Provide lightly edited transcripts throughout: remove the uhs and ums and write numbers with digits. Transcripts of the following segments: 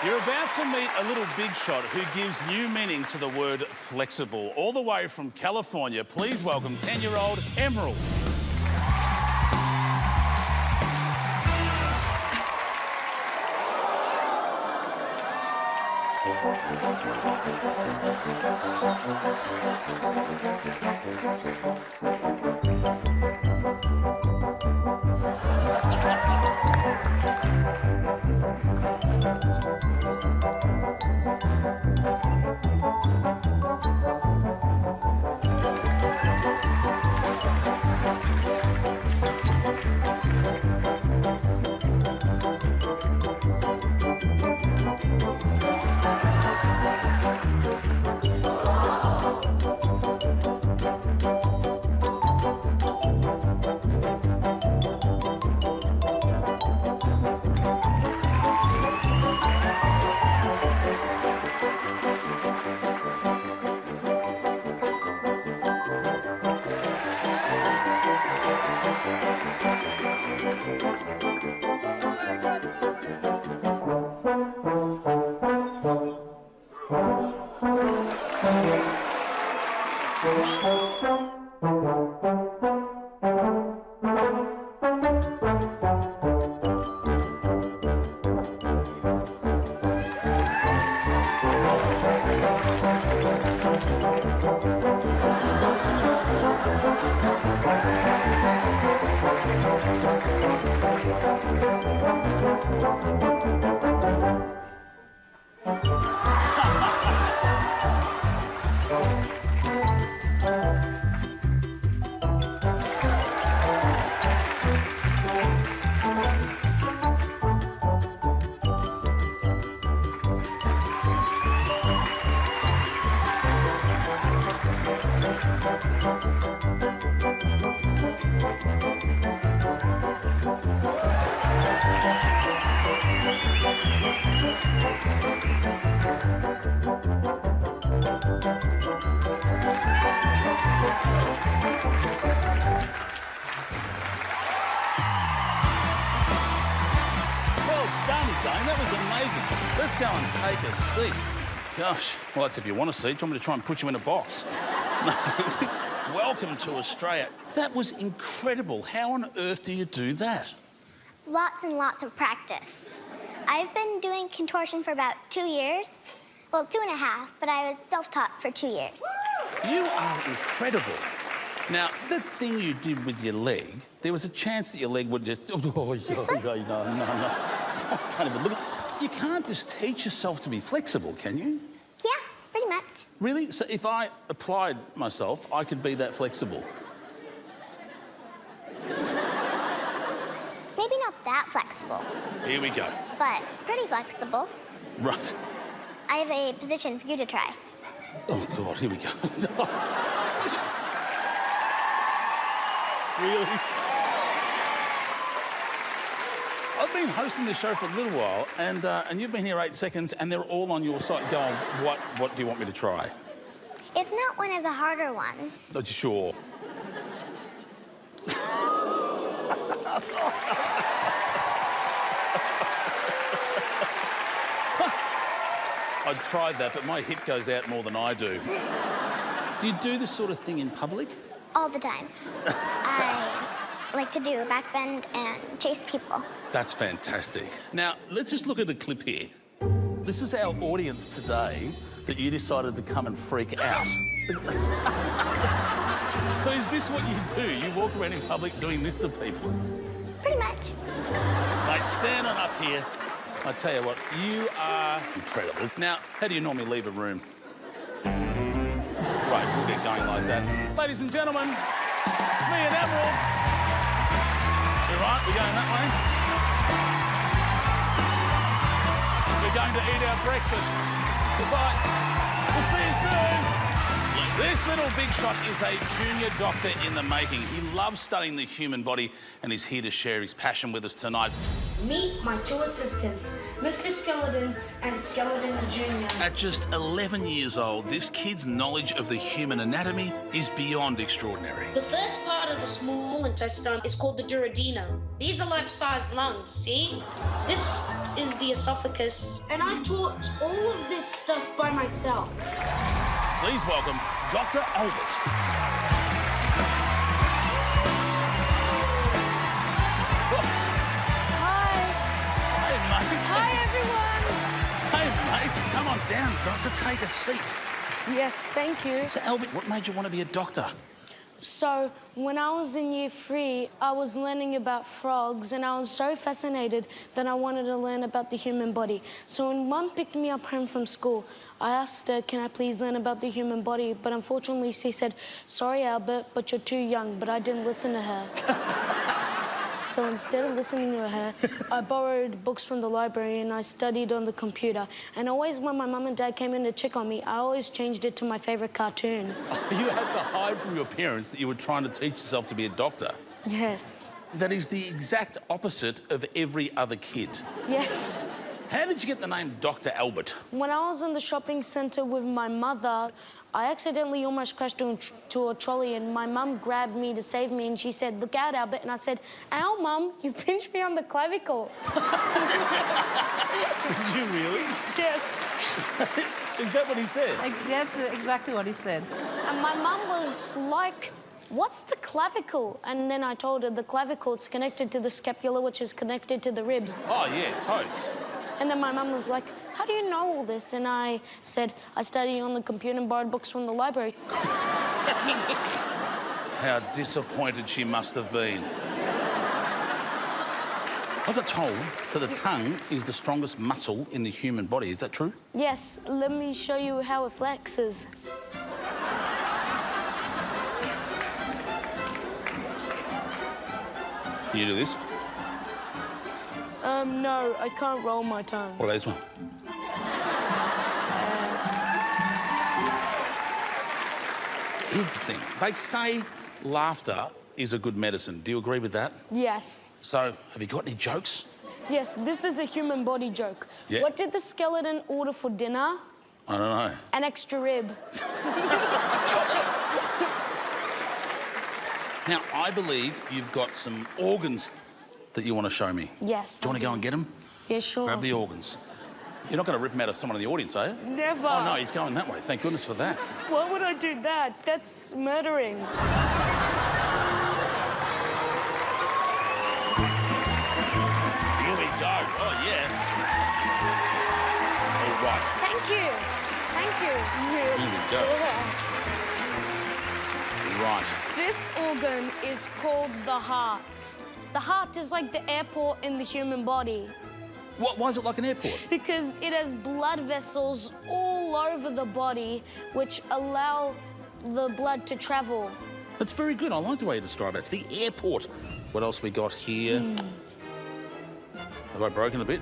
You're about to meet a little big shot who gives new meaning to the word flexible. All the way from California, please welcome 10-year-old Emerald. Zane, that was amazing. Let's go and take a seat. Gosh, well, that's if you want a seat. Do you want me to try and put you in a box? No. Welcome to Australia. That was incredible. How on earth do you do that? Lots and lots of practice. I've been doing contortion for about 2 years. Well, 2.5, but I was self-taught for 2 years. You are incredible. Now, that thing you did with your leg, there was a chance that your leg would just... This one? No. It's not kind of a look. You can't just teach yourself to be flexible, can you? Yeah, pretty much. Really? So if I applied myself, I could be that flexible? Maybe not that flexible. Here we go. But pretty flexible. Right. I have a position for you to try. Oh, God, here we go. Really? I've been hosting this show for a little while, and you've been here 8 seconds, and they're all on your side going, what do you want me to try? It's not one of the harder ones. Not sure. I tried that, but my hip goes out more than I do. Do you do this sort of thing in public? All the time. I like to do a back bend and chase people. That's fantastic. Now, let's just look at a clip here. This is our audience today that you decided to come and freak out. So is this what you do? You walk around in public doing this to people? Pretty much. Mate, stand on up here. I tell you what, you are incredible. Now, how do you normally leave a room? Right, we'll get going like that. Ladies and gentlemen, it's me and Emerald. You right? We're going that way. We're going to eat our breakfast. Goodbye. We'll see you soon. This little big shot is a junior doctor in the making. He loves studying the human body and is here to share his passion with us tonight. Meet my two assistants, Mr. Skeleton and Skeleton Jr. At just 11 years old, this kid's knowledge of the human anatomy is beyond extraordinary. The first part of the small intestine is called the duodenum. These are life-size lungs, see? This is the esophagus. And I taught all of this stuff by myself. Please welcome Dr. Albert. Hi, everyone. Hey, mate, come on down, doctor. Take a seat. Yes, thank you. So, Albert, what made you want to be a doctor? So, when I was in year 3, I was learning about frogs, and I was so fascinated that I wanted to learn about the human body. So when Mum picked me up home from school, I asked her, can I please learn about the human body? But unfortunately, she said, sorry, Albert, but you're too young. But I didn't listen to her. So instead of listening to her, I borrowed books from the library and I studied on the computer. And always when my mum and dad came in to check on me, I always changed it to my favourite cartoon. You had to hide from your parents that you were trying to teach yourself to be a doctor. Yes. That is the exact opposite of every other kid. Yes. How did you get the name Dr. Albert? When I was in the shopping centre with my mother, I accidentally almost crashed into a trolley and my mum grabbed me to save me and she said, look out, Albert. And I said, ow, Mum, you pinched me on the clavicle. Did you really? Yes. Is that what he said? Yes, exactly what he said. And my mum was like, what's the clavicle? And then I told her the clavicle is connected to the scapula, which is connected to the ribs. Oh, yeah, totes. And then my mum was like, how do you know all this? And I said, I study on the computer and borrowed books from the library. How disappointed she must have been. I got told that the tongue is the strongest muscle in the human body. Is that true? Yes, let me show you how it flexes. Can you do this? No, I can't roll my tongue. What about this one? Here's the thing. They say laughter is a good medicine. Do you agree with that? Yes. So, have you got any jokes? Yes, this is a human body joke. Yeah. What did the skeleton order for dinner? I don't know. An extra rib. Now, I believe you've got some organs that you want to show me. Yes. Do you want to go and get them? Yeah, sure. Grab the organs. You're not going to rip them out of someone in the audience, are you? Never. Oh, no, he's going that way. Thank goodness for that. Why would I do that? That's murdering. Here we go. Oh, yeah. All right. Thank you. Thank you. Here we go. Right. This organ is called the heart. The heart is like the airport in the human body Why is it like an airport? because it has blood vessels all over the body which allow the blood to travel. That's very good. I like the way you describe it. It's the airport. What else we got here? Have I broken a bit?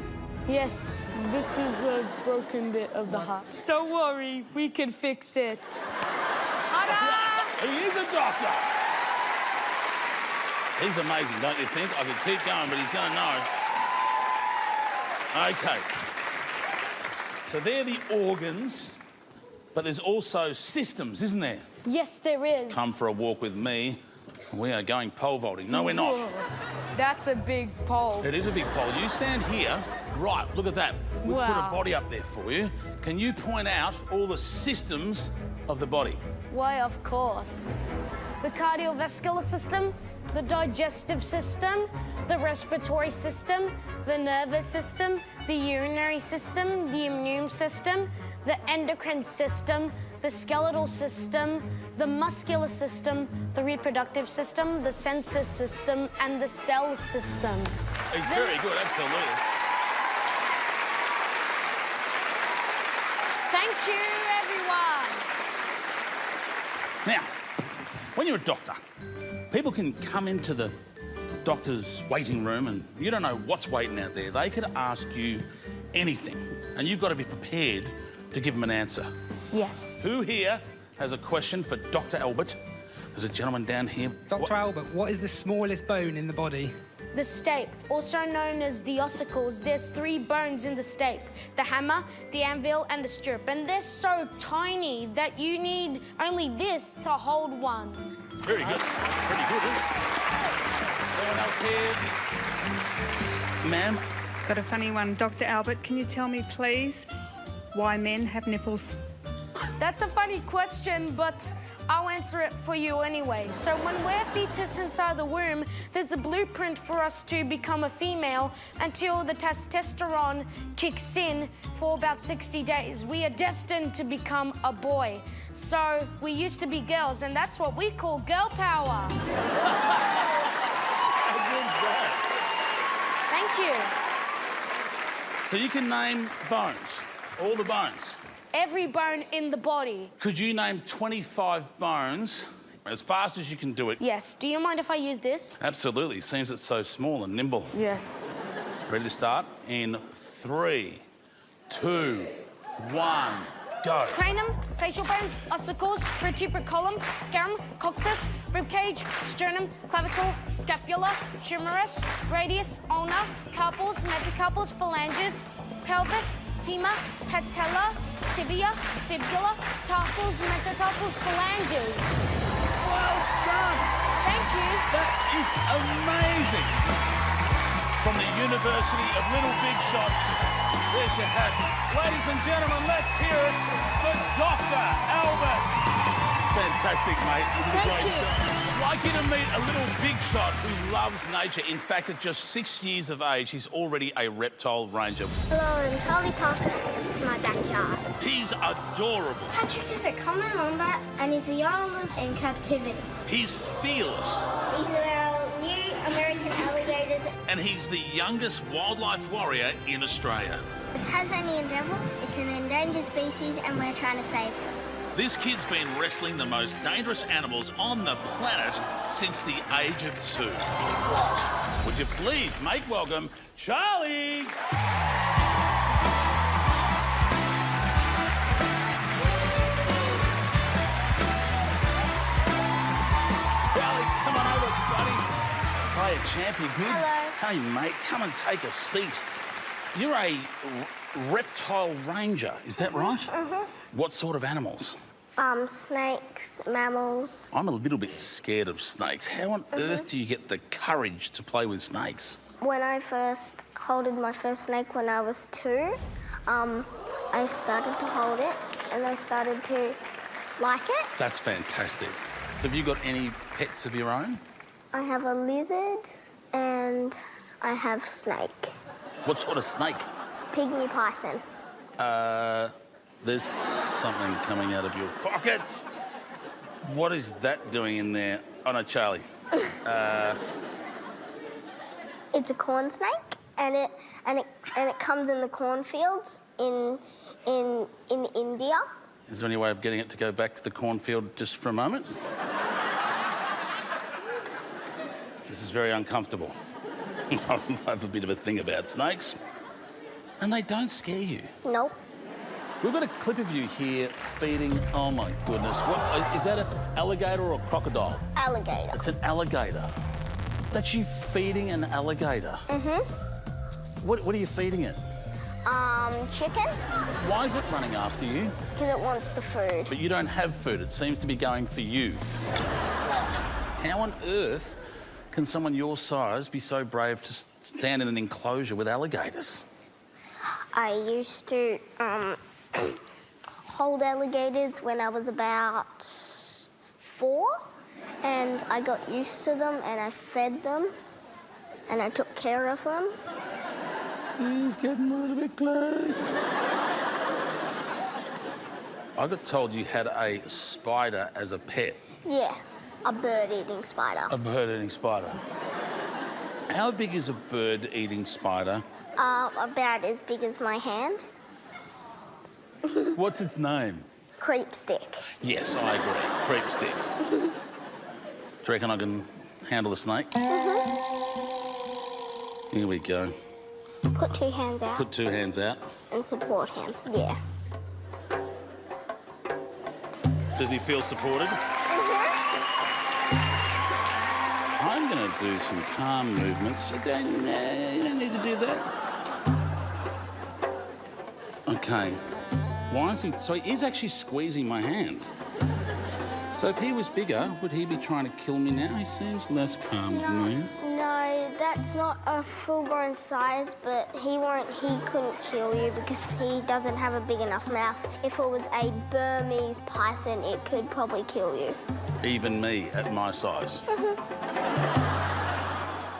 Yes, this is a broken bit of the heart. Don't worry, we can fix it. Ta-da! He is a doctor. He's amazing, don't you think? I could keep going, but he's going to know. OK. So they're the organs, but there's also systems, isn't there? Yes, there is. Come for a walk with me. We are going pole vaulting. No, we're not. That's a big pole. It is a big pole. You stand here. Right, look at that. We've put a Wow. body up there for you. Can you point out all the systems of the body? Why, of course. The cardiovascular system, the digestive system, the respiratory system, the nervous system, the urinary system, the immune system, the endocrine system, the skeletal system, the muscular system, the reproductive system, the sensory system, and the cell system. He's very good, absolutely. Thank you, everyone. Now, when you're a doctor, people can come into the doctor's waiting room and you don't know what's waiting out there. They could ask you anything, and you've got to be prepared to give them an answer. Yes. Who here has a question for Dr. Albert? There's a gentleman down here. Dr. Albert, what is the smallest bone in the body? The stape, also known as the ossicles, there's 3 bones in the stape. The hammer, the anvil, and the stirrup. And they're so tiny that you need only this to hold one. Very good. Pretty good, isn't it? Anyone else here? Ma'am? Got a funny one. Dr. Albert, can you tell me, please, why men have nipples? That's a funny question, but I'll answer it for you anyway. So when we're fetus inside the womb, there's a blueprint for us to become a female until the testosterone kicks in for about 60 days. We are destined to become a boy. So we used to be girls, and that's what we call girl power. Thank you. So you can name bones, all the bones. Every bone in the body. Could you name 25 bones as fast as you can do it? Yes. Do you mind if I use this? Absolutely. Seems it's so small and nimble. Yes. Ready to start? In 3, 2, 1, go. Cranium, facial bones, ossicles, vertebral column, scarum, coccyx, ribcage, sternum, clavicle, scapula, humerus, radius, ulna, carpals, metacarpals, phalanges, pelvis, femur, patella, tibia, fibula, tarsals, metatarsals, phalanges. Well done. Thank you. That is amazing. From the University of Little Big Shots, there's your hat. Ladies and gentlemen, let's hear it for Dr. Albert. Fantastic, mate. You did a Thank great you. job. I'd like you to meet a little big shot who loves nature. In fact, at just 6 years of age, he's already a reptile ranger. Hello, I'm Charlie Parker. This is my backyard. He's adorable. Patrick is a common wombat and he's the oldest in captivity. He's fearless. These are our new American alligators. And he's the youngest wildlife warrior in Australia. The Tasmanian devil. It's an endangered species and we're trying to save them. This kid's been wrestling the most dangerous animals on the planet since the age of 2. Would you please make welcome Charlie? Charlie, come on over, buddy. Hi, champ, you good? Hello. Hey, mate, come and take a seat. You're a reptile ranger, is that right? Mm-hmm. What sort of animals? Snakes, mammals. I'm a little bit scared of snakes. How on earth do you get the courage to play with snakes? When I first holded my first snake when I was 2, I started to hold it and I started to like it. That's fantastic. Have you got any pets of your own? I have a lizard and I have snake. What sort of snake? Pygmy python. There's something coming out of your pockets. What is that doing in there? Oh, no, Charlie. It's a corn snake, and it comes in the cornfields in India. Is there any way of getting it to go back to the cornfield just for a moment? This is very uncomfortable. I have a bit of a thing about snakes. And they don't scare you. Nope. We've got a clip of you here feeding... Oh, my goodness. What, is that an alligator or a crocodile? Alligator. It's an alligator. That's you feeding an alligator? Mm-hmm. What are you feeding it? Chicken. Why is it running after you? Because it wants the food. But you don't have food. It seems to be going for you. How on earth can someone your size be so brave to stand in an enclosure with alligators? I used to hold alligators when I was about 4, and I got used to them, and I fed them, and I took care of them. He's getting a little bit close. I got told you had a spider as a pet. Yeah, a bird-eating spider. A bird-eating spider. How big is a bird-eating spider? About as big as my hand. What's its name? Creep stick. Yes, I agree. Creep stick. Do you reckon I can handle the snake? Mm-hmm. Here we go. Put 2 hands out. Put 2 hands out. And support him. Yeah. Does he feel supported? Mm-hmm. I'm I'm going to do some calm movements. You don't need to do that. Okay. Why is he... So he is actually squeezing my hand. So if he was bigger, would he be trying to kill me now? He seems less calm than me. No, that's not a full-grown size, but he couldn't kill you because he doesn't have a big enough mouth. If it was a Burmese python, it could probably kill you. Even me at my size?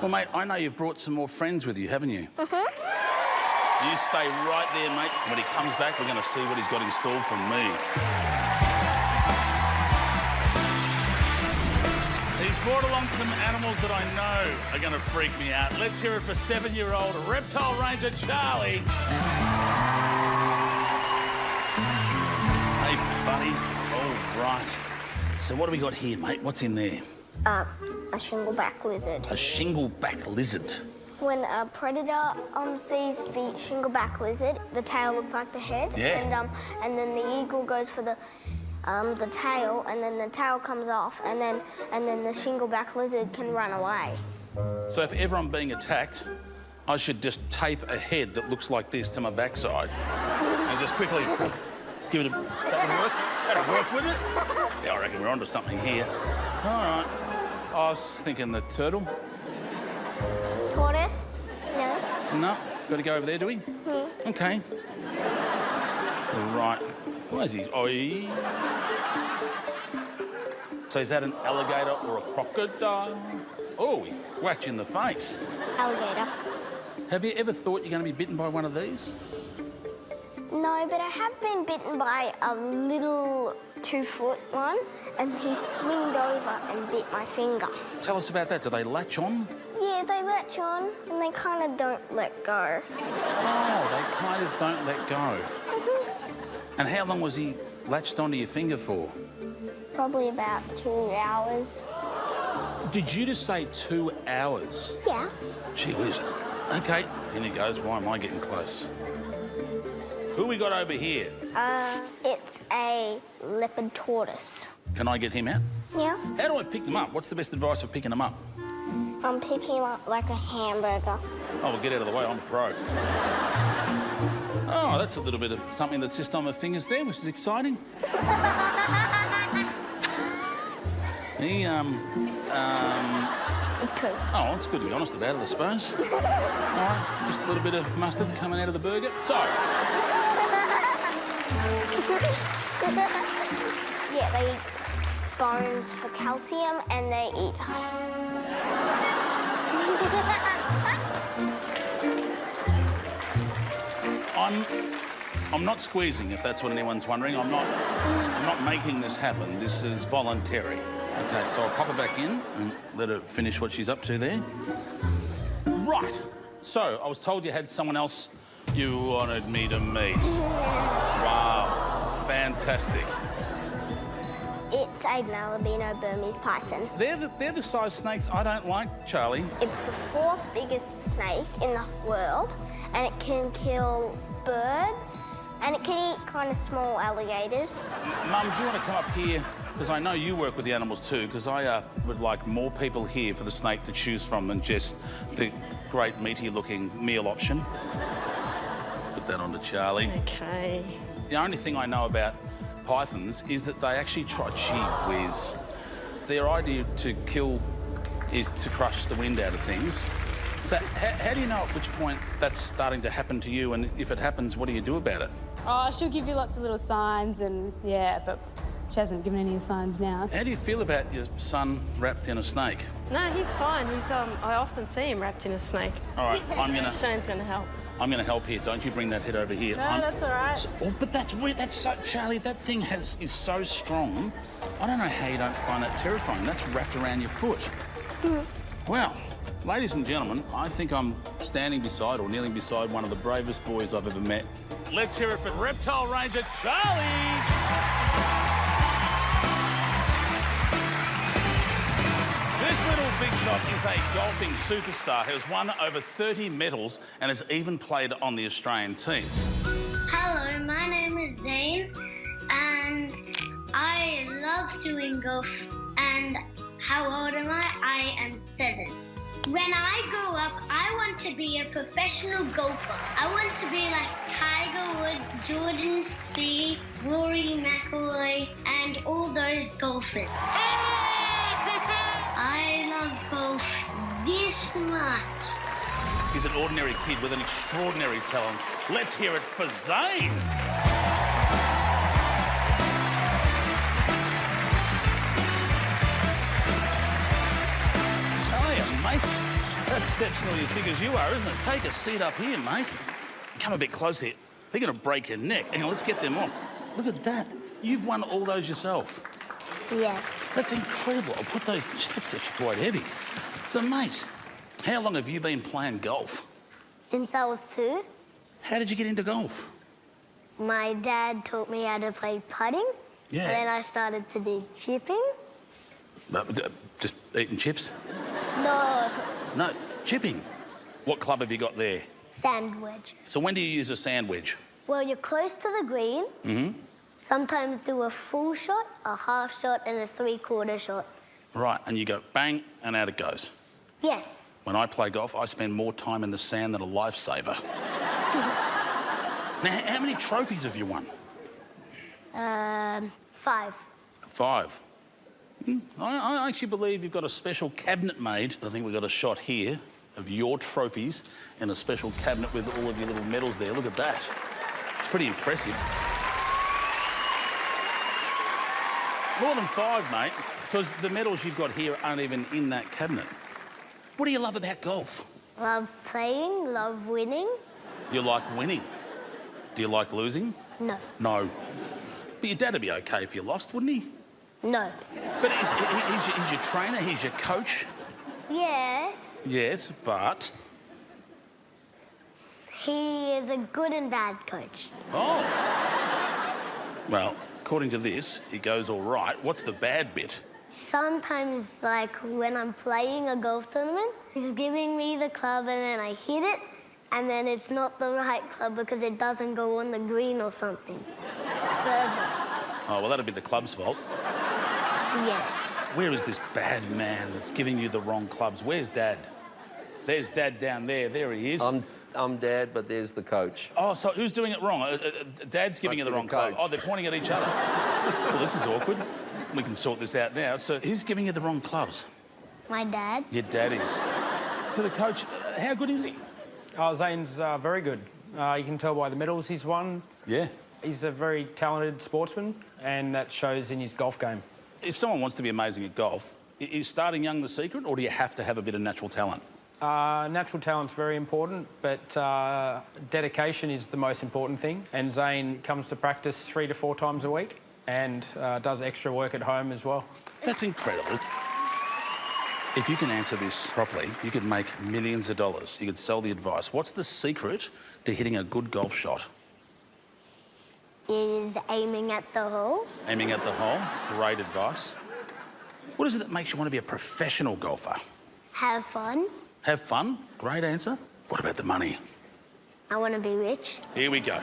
Well, mate, I know you've brought some more friends with you, haven't you? You stay right there, mate. When he comes back, we're going to see what he's got installed from me. He's brought along some animals that I know are going to freak me out. Let's hear it for 7-year-old reptile ranger Charlie. Hey, buddy. All right. So what do we got here, mate? What's in there? A shingleback lizard. A shingleback lizard. When a predator sees the shingleback lizard, the tail looks like the head. Yeah. And then the eagle goes for the tail, and then the tail comes off, and then the shingleback lizard can run away. So if ever I'm being attacked, I should just tape a head that looks like this to my backside and just quickly give it a... That'll work? That'll work, wouldn't it? Yeah, I reckon we're onto something here. All right. I was thinking the turtle. Tortoise? No. No. Got to go over there, do we? Okay. Right. Where's he? Oi. So is that an alligator or a crocodile? Oh, he whacked you in the face. Alligator. Have you ever thought you're going to be bitten by one of these? No, but I have been bitten by a little 2-foot one, and he swinged over and bit my finger. Tell us about that. Do they latch on? Yeah, they latch on, and they kind of don't let go. Oh, they kind of don't let go. And how long was he latched onto your finger for? Probably about 2 hours. Did you just say 2 hours? Yeah. Gee whiz. OK, in he goes. Why am I getting close? Who we got over here? It's a leopard tortoise. Can I get him out? Yeah. How do I pick them up? What's the best advice for picking them up? I'm picking him up like a hamburger. Oh, well, get out of the way. I'm a pro. Oh, that's a little bit of something that's just on my fingers there, which is exciting. He, Okay. Oh, it's good to be honest about it, I suppose. All right, just a little bit of mustard coming out of the burger. So... Yeah, they eat bones for calcium, and they eat... I'm not squeezing, if that's what anyone's wondering. I'm not making this happen. This is voluntary. OK, so I'll pop her back in and let her finish what she's up to there. Right. So, I was told you had someone else you wanted me to meet. Wow. Fantastic. It's an albino Burmese python. They're the size snakes I don't like, Charlie. It's the 4th biggest snake in the world, and it can kill birds, and it can eat kind of small alligators. Mum, do you want to come up here? Because I know you work with the animals too, because I would like more people here for the snake to choose from than just the great meaty-looking meal option. Put that on to Charlie. Okay. The only thing I know about pythons is that they actually try... Gee whiz. Their idea to kill is to crush the wind out of things. So how do you know at which point that's starting to happen to you, and if it happens, what do you do about it? Oh, she'll give you lots of little signs and, yeah, but she hasn't given any signs now. How do you feel about your son wrapped in a snake? No, he's fine. He's I often see him wrapped in a snake. All right, Shane's going to help. I'm going to help here. Don't you bring that head over here. No, that's all right. Oh, but that's so... Charlie, that thing is so strong. I don't know how you don't find that terrifying. That's wrapped around your foot. Well, ladies and gentlemen, I think I'm standing beside or kneeling beside one of the bravest boys I've ever met. Let's hear it for Reptile Ranger Charlie! This little big shot is a golfing superstar who has won over 30 medals and has even played on the Australian team. Hello, my name is Zane, and I love doing golf and How old am I? I am 7. When I grow up, I want to be a professional golfer. I want to be like Tiger Woods, Jordan Spieth, Rory McIlroy, and all those golfers. I love golf this much. He's an ordinary kid with an extraordinary talent. Let's hear it for Zane. Mate, that step's nearly as big as you are, isn't it? Take a seat up here, mate. Come a bit closer here. They're going to break your neck. Hang on, let's get them off. Look at that. You've won all those yourself. Yes. That's incredible. I'll put those... That's quite heavy. So, mate, how long have you been playing golf? Since I was 2. How did you get into golf? My dad taught me how to play putting. Yeah. And then I started to do chipping. Just eating chips? No. No, chipping. What club have you got there? Sandwich. So when do you use a sandwich? Well, you're close to the green. Mm-hmm. Sometimes do a full shot, a half shot, and a 3/4 shot. Right, and you go bang, and out it goes. Yes. When I play golf, I spend more time in the sand than a lifesaver. Now, how many trophies have you won? 5. 5. I actually believe you've got a special cabinet made. I think we've got a shot here of your trophies in a special cabinet with all of your little medals there. Look at that. It's pretty impressive. More than 5, mate, because the medals you've got here aren't even in that cabinet. What do you love about golf? Love playing, love winning. You like winning. Do you like losing? No. No. But your dad would be okay if you lost, wouldn't he? No. But he's your trainer, he's your coach. Yes. Yes, but... He is a good and bad coach. Oh. Well, according to this, it goes all right. What's the bad bit? Sometimes, like, when I'm playing a golf tournament, he's giving me the club and then I hit it, and then it's not the right club because it doesn't go on the green or something. Further. Oh, well, that'd be the club's fault. Yes. Where is this bad man that's giving you the wrong clubs? Where's Dad? There's Dad down there. There he is. I'm Dad, but there's the coach. Oh, so who's doing it wrong? Dad's giving you the wrong club. Oh, they're pointing at each other. Well, this is awkward. We can sort this out now. So who's giving you the wrong clubs? My dad. Your dad is. So the coach, how good is he? Oh, Zane's very good. You can tell by the medals he's won. Yeah. He's a very talented sportsman, and that shows in his golf game. If someone wants to be amazing at golf, is starting young the secret, or do you have to have a bit of natural talent? Natural talent's very important, but dedication is the most important thing. And Zane comes to practice 3 to 4 times a week and does extra work at home as well. That's incredible. If you can answer this properly, you could make millions of dollars. You could sell the advice. What's the secret to hitting a good golf shot? Is aiming at the hole. Aiming at the hole. Great advice. What is it that makes you want to be a professional golfer? Have fun. Have fun. Great answer. What about the money? I want to be rich. Here we go.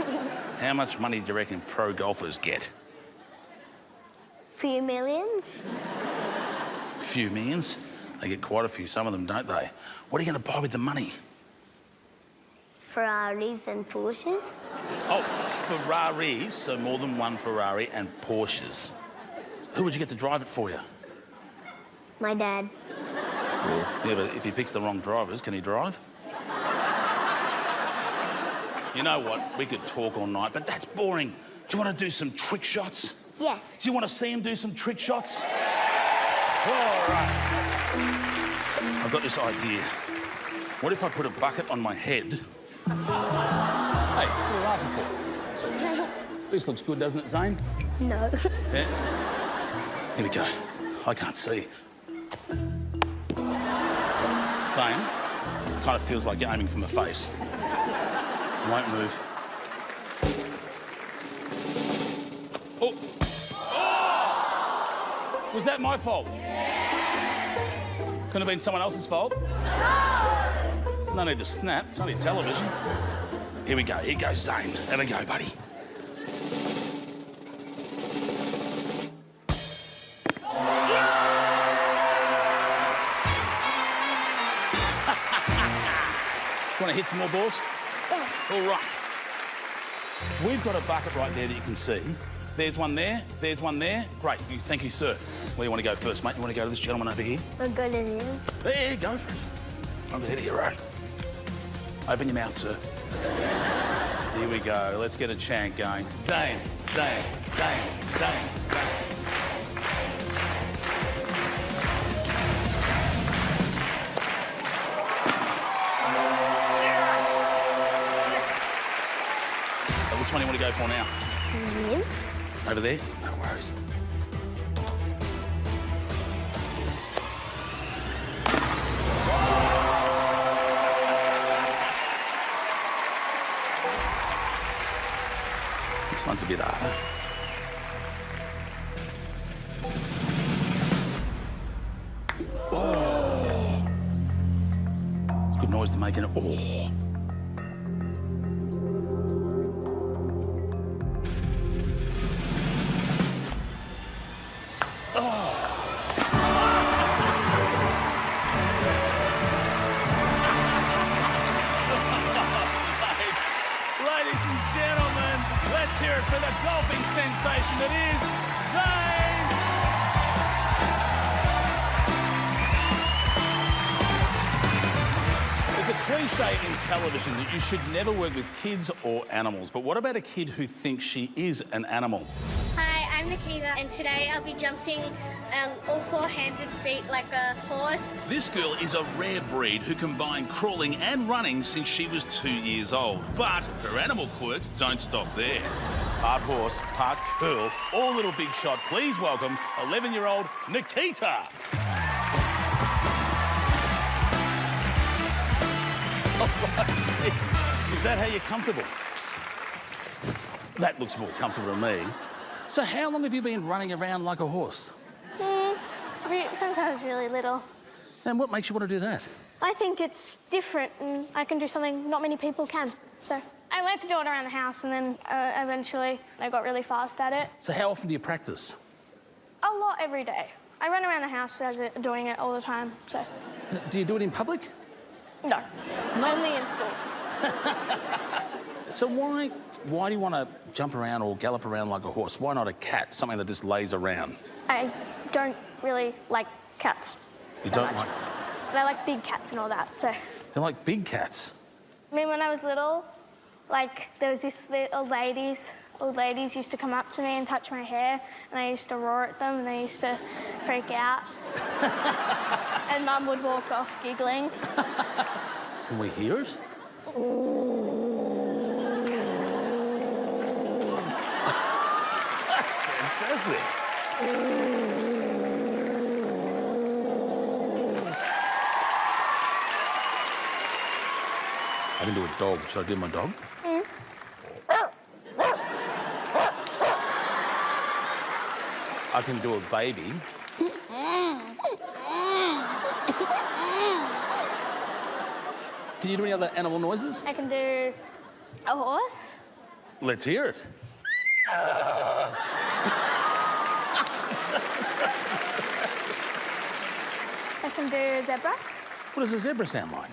How much money do you reckon pro golfers get? Few millions. Few millions? They get quite a few, some of them, don't they? What are you going to buy with the money? Ferraris and Porsches. Oh, Ferraris, so more than one Ferrari and Porsches. Who would you get to drive it for you? My dad. Yeah, but if he picks the wrong drivers, can he drive? You know what? We could talk all night, but that's boring. Do you want to do some trick shots? Yes. Do you want to see him do some trick shots? All right. I've got this idea. What if I put a bucket on my head? Hey, what are you laughing for? This looks good, doesn't it, Zane? No. Yeah. Here we go. I can't see. Zane, kind of feels like you're aiming for my face. Won't move. Oh! Oh! Was that my fault? Couldn't have been someone else's fault? No need to snap. It's only television. Here we go. Here goes Zane. Have a go, buddy. want to hit some more balls? All right. We've got a bucket right there that you can see. There's one there, there's one there. Great, thank you, sir. Where do you want to go first, mate? You want to go to this gentleman over here? I'll go to him. There, go for it. I'm the head of your road. Open your mouth, sir. Here we go. Let's get a chant going. Zane, Zane, Zane, Zane, Zane. Which one do you want to go for now? Him. Over there? No worries. This one's a bit harder. Oh! It's a good noise to make, isn't it? Oh! Hear it for the golfing sensation that is Zane! There's a cliche in television that you should never work with kids or animals, but what about a kid who thinks she is an animal? Hi, I'm Nikita, and today I'll be jumping all 4 hands and feet like a horse. This girl is a rare breed who combined crawling and running since she was 2 years old. But her animal quirks don't stop there. Part horse, part girl, all little big shot. Please welcome 11-year-old Nikita. Is that how you're comfortable? That looks more comfortable to me. So how long have you been running around like a horse? Since I was really little. And what makes you want to do that? I think it's different and I can do something not many people can. So I learned to do it around the house and then eventually I got really fast at it. So how often do you practice? A lot every day. I run around the house doing it all the time, so. Do you do it in public? No, only in school. So why do you want to jump around or gallop around like a horse? Why not a cat, something that just lays around? I don't really like cats. You don't like... But I like big cats and all that, so. You like big cats? I mean, when I was little, like, there was this old ladies used to come up to me and touch my hair, and I used to roar at them, and they used to freak out. And Mum would walk off giggling. Can we hear it? That's fantastic. I can do a dog. Should I do my dog? I can do a baby. Can you do any other animal noises? I can do a horse. Let's hear it. I can do a zebra. What does a zebra sound like?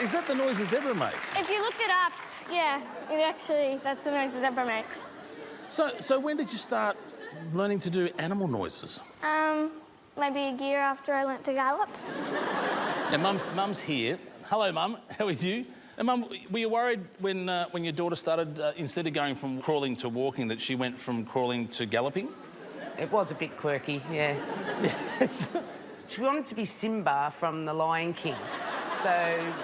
Is that the noise a zebra makes? If you look it up, yeah, that's the noise a zebra makes. So when did you start learning to do animal noises? Maybe a year after I learnt to gallop. Now, Mum's here. Hello, Mum. How are you? And Mum, were you worried when your daughter started, instead of going from crawling to walking, that she went from crawling to galloping? It was a bit quirky, yeah. Yes. She wanted to be Simba from The Lion King. So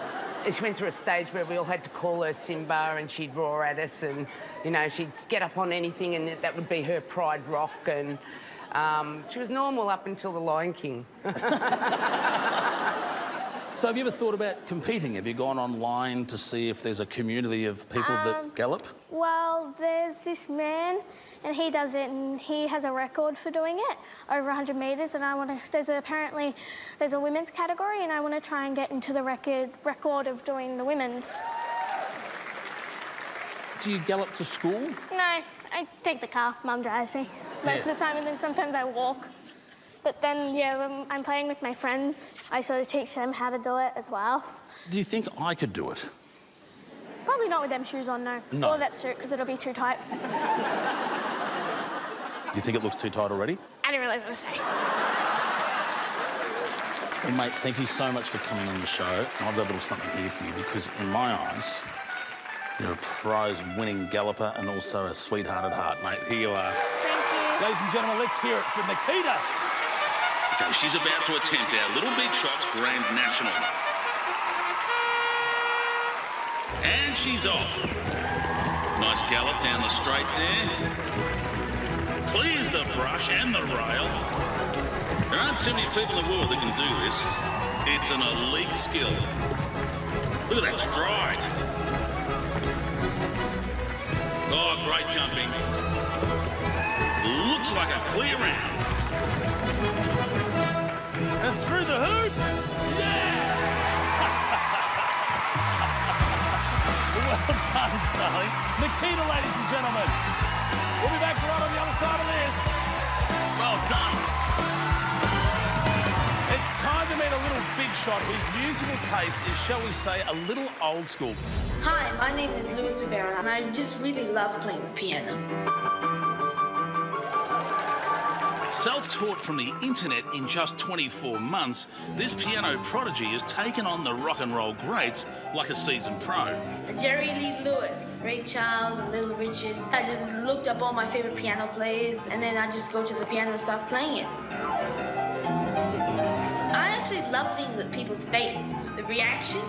she went through a stage where we all had to call her Simba and she'd roar at us and, you know, she'd get up on anything and that would be her pride rock and she was normal up until The Lion King. So have you ever thought about competing? Have you gone online to see if there's a community of people that gallop? Well, there's this man, and he does it, and he has a record for doing it, over 100 metres, and there's a women's category, and I want to try and get into the record of doing the women's. do you gallop to school? No, I take the car. Mum drives me most of the time, and then sometimes I walk. But then, yeah, when I'm playing with my friends, I sort of teach them how to do it as well. Do you think I could do it? Probably not with them shoes on, no. No. Or that suit, because it'll be too tight. Do you think it looks too tight already? I didn't really want to say. Well, mate, thank you so much for coming on the show. I've got a little something here for you because, in my eyes, you're a prize-winning galloper and also a sweetheart at heart, mate. Here you are. Thank you. Ladies and gentlemen, let's hear it for Nikita. Okay, she's about to attempt our Little Big Shots Grand National. And she's off. Nice gallop down the straight there. Clears the brush and the rail. There aren't too many people in the world that can do this. It's an elite skill. Look at that stride. Oh, great jumping. Looks like a clear round. And through the hoop. Yeah! Well done, darling. Nikita, ladies and gentlemen. We'll be back right on the other side of this. Well done. It's time to meet a little big shot whose musical taste is, shall we say, a little old school. Hi, my name is Luis Rivera, and I just really love playing the piano. Self-taught from the internet in just 24 months, this piano prodigy has taken on the rock and roll greats like a seasoned pro. Jerry Lee Lewis, Ray Charles, and Little Richard. I just looked up all my favorite piano players, and then I just go to the piano and start playing it. I actually love seeing the people's face, the reaction.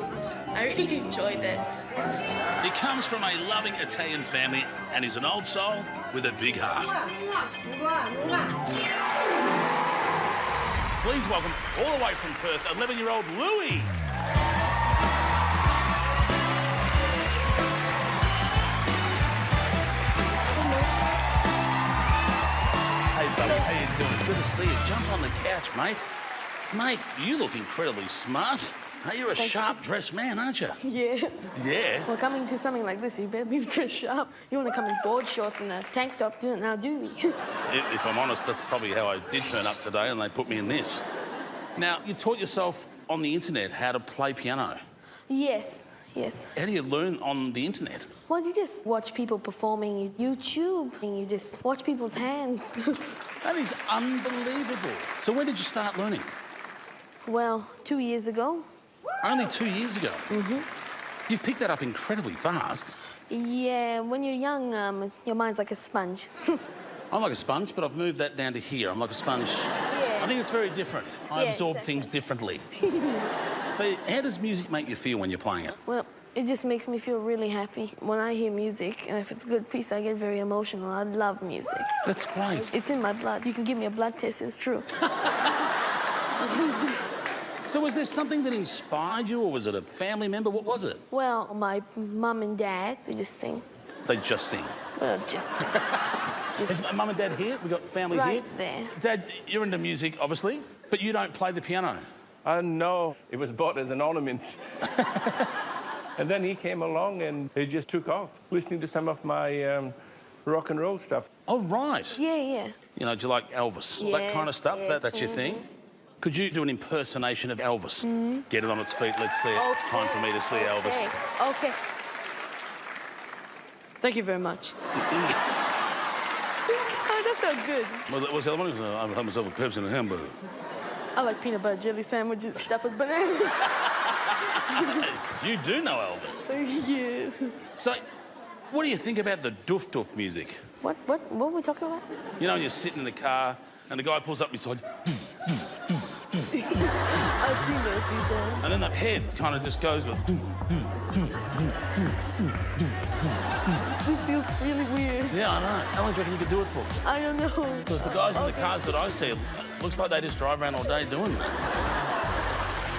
I really enjoy that. He comes from a loving Italian family and is an old soul with a big heart. Please welcome, all the way from Perth, 11-year-old Louie. Hey, buddy, how you doing? Good to see you. Jump on the couch, mate. Mate, you look incredibly smart. Hey, you're a sharp-dressed man, aren't you? Yeah. Yeah. Well, coming to something like this, you better be dressed sharp. You want to come in board shorts and a tank top, do it now, do we? If I'm honest, that's probably how I did turn up today, and they put me in this. Now, you taught yourself on the internet how to play piano. Yes, yes. How do you learn on the internet? Well, you just watch people performing YouTube, and you just watch people's hands. That is unbelievable. So when did you start learning? Well, 2 years ago. Only 2 years ago? Mm-hmm. You've picked that up incredibly fast. Yeah, when you're young, your mind's like a sponge. I'm like a sponge, but I've moved that down to here. I'm like a sponge. Yeah. I think it's very different. I absorb exactly. things differently. So how does music make you feel when you're playing it? Well, it just makes me feel really happy. When I hear music, and if it's a good piece, I get very emotional. I love music. That's great. It's in my blood. You can give me a blood test, it's true. So was there something that inspired you, or was it a family member? What was it? Well, my mum and dad, they just sing. They just sing. Well, just sing. Is mum and dad here? We got family right here? There. Dad, you're into music, obviously, but you don't play the piano. No, it was bought as an ornament. And then he came along and he just took off, listening to some of my rock and roll stuff. Oh, right. Yeah, yeah. You know, do you like Elvis? That kind of stuff? Yes, That's your thing? Could you do an impersonation of Elvis? Get it on its feet, let's see it. Okay. It's time for me to see Elvis. Okay. Thank you very much. Oh, that felt good. Well, what's the other one? I had myself a Pepsi and a hamburger. I like peanut butter jelly sandwiches stuffed with bananas. You do know Elvis. Yeah. So, what do you think about the doof-doof music? What were we talking about? You know, when you're sitting in the car and the guy pulls up beside you, I've seen that a few times. and then the head kind of just goes with... This feels really weird. Yeah, I know. How long do you reckon you could do it for? I don't know. Because the guys in the cars that I see, it looks like they just drive around all day doing that.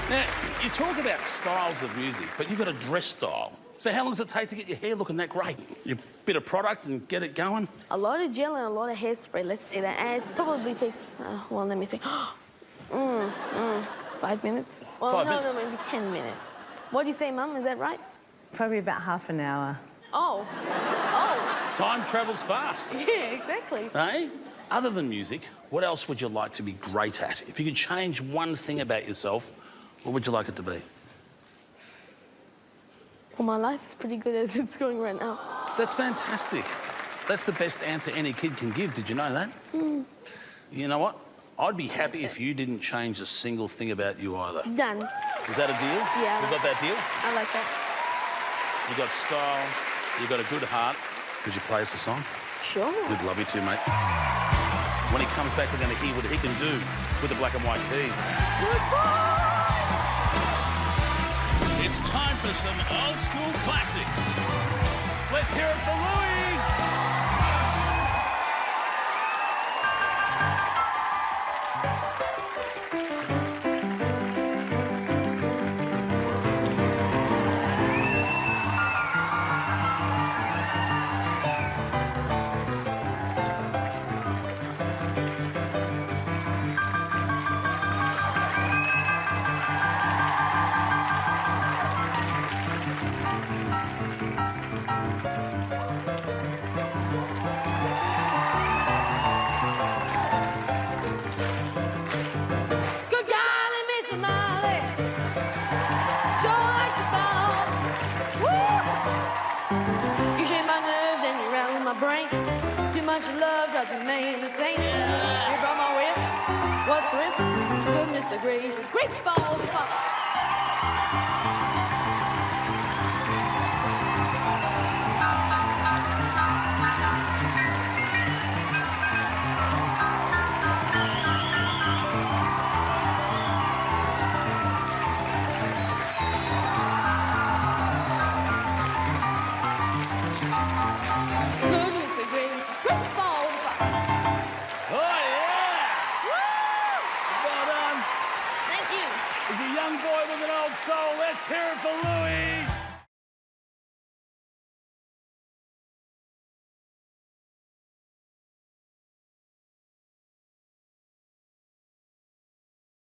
Now, you talk about styles of music, but you've got a dress style. So how long does it take to get your hair looking that great? You bit of product and get it going? A lot of gel and a lot of hairspray, let's say that. And it probably takes, well, let me think. 5 minutes? Well, 5 minutes? No, maybe 10 minutes. What do you say, Mum? Is that right? Probably about half an hour. Oh. Time travels fast. Yeah, exactly. Hey? Other than music, what else would you like to be great at? If you could change one thing about yourself, what would you like it to be? Well, my life is pretty good as it's going right now. That's fantastic. That's the best answer any kid can give. Did you know that? Mm. You know what? I'd be happy if you didn't change a single thing about you either. Done. Is that a deal? Yeah. You got that deal? I like that. You got style, you got a good heart. Could you play us a song? Sure. We'd love you to, mate. When he comes back, we're going to hear what he can do with the black and white keys. It's time for some old school classics. Let's hear it for Louie! Good golly, Miss Molly, sure like the ball. Woo! You shake my nerves and you rattle my brain. Too much love doesn't make the same. You brought my whip, what thrift? Goodness gracious, great ball of fun. Goodness gracious, great ball of fun. Oh, yeah! Well done. Thank you. He's a young boy with an old soul. Let's hear it for Louie!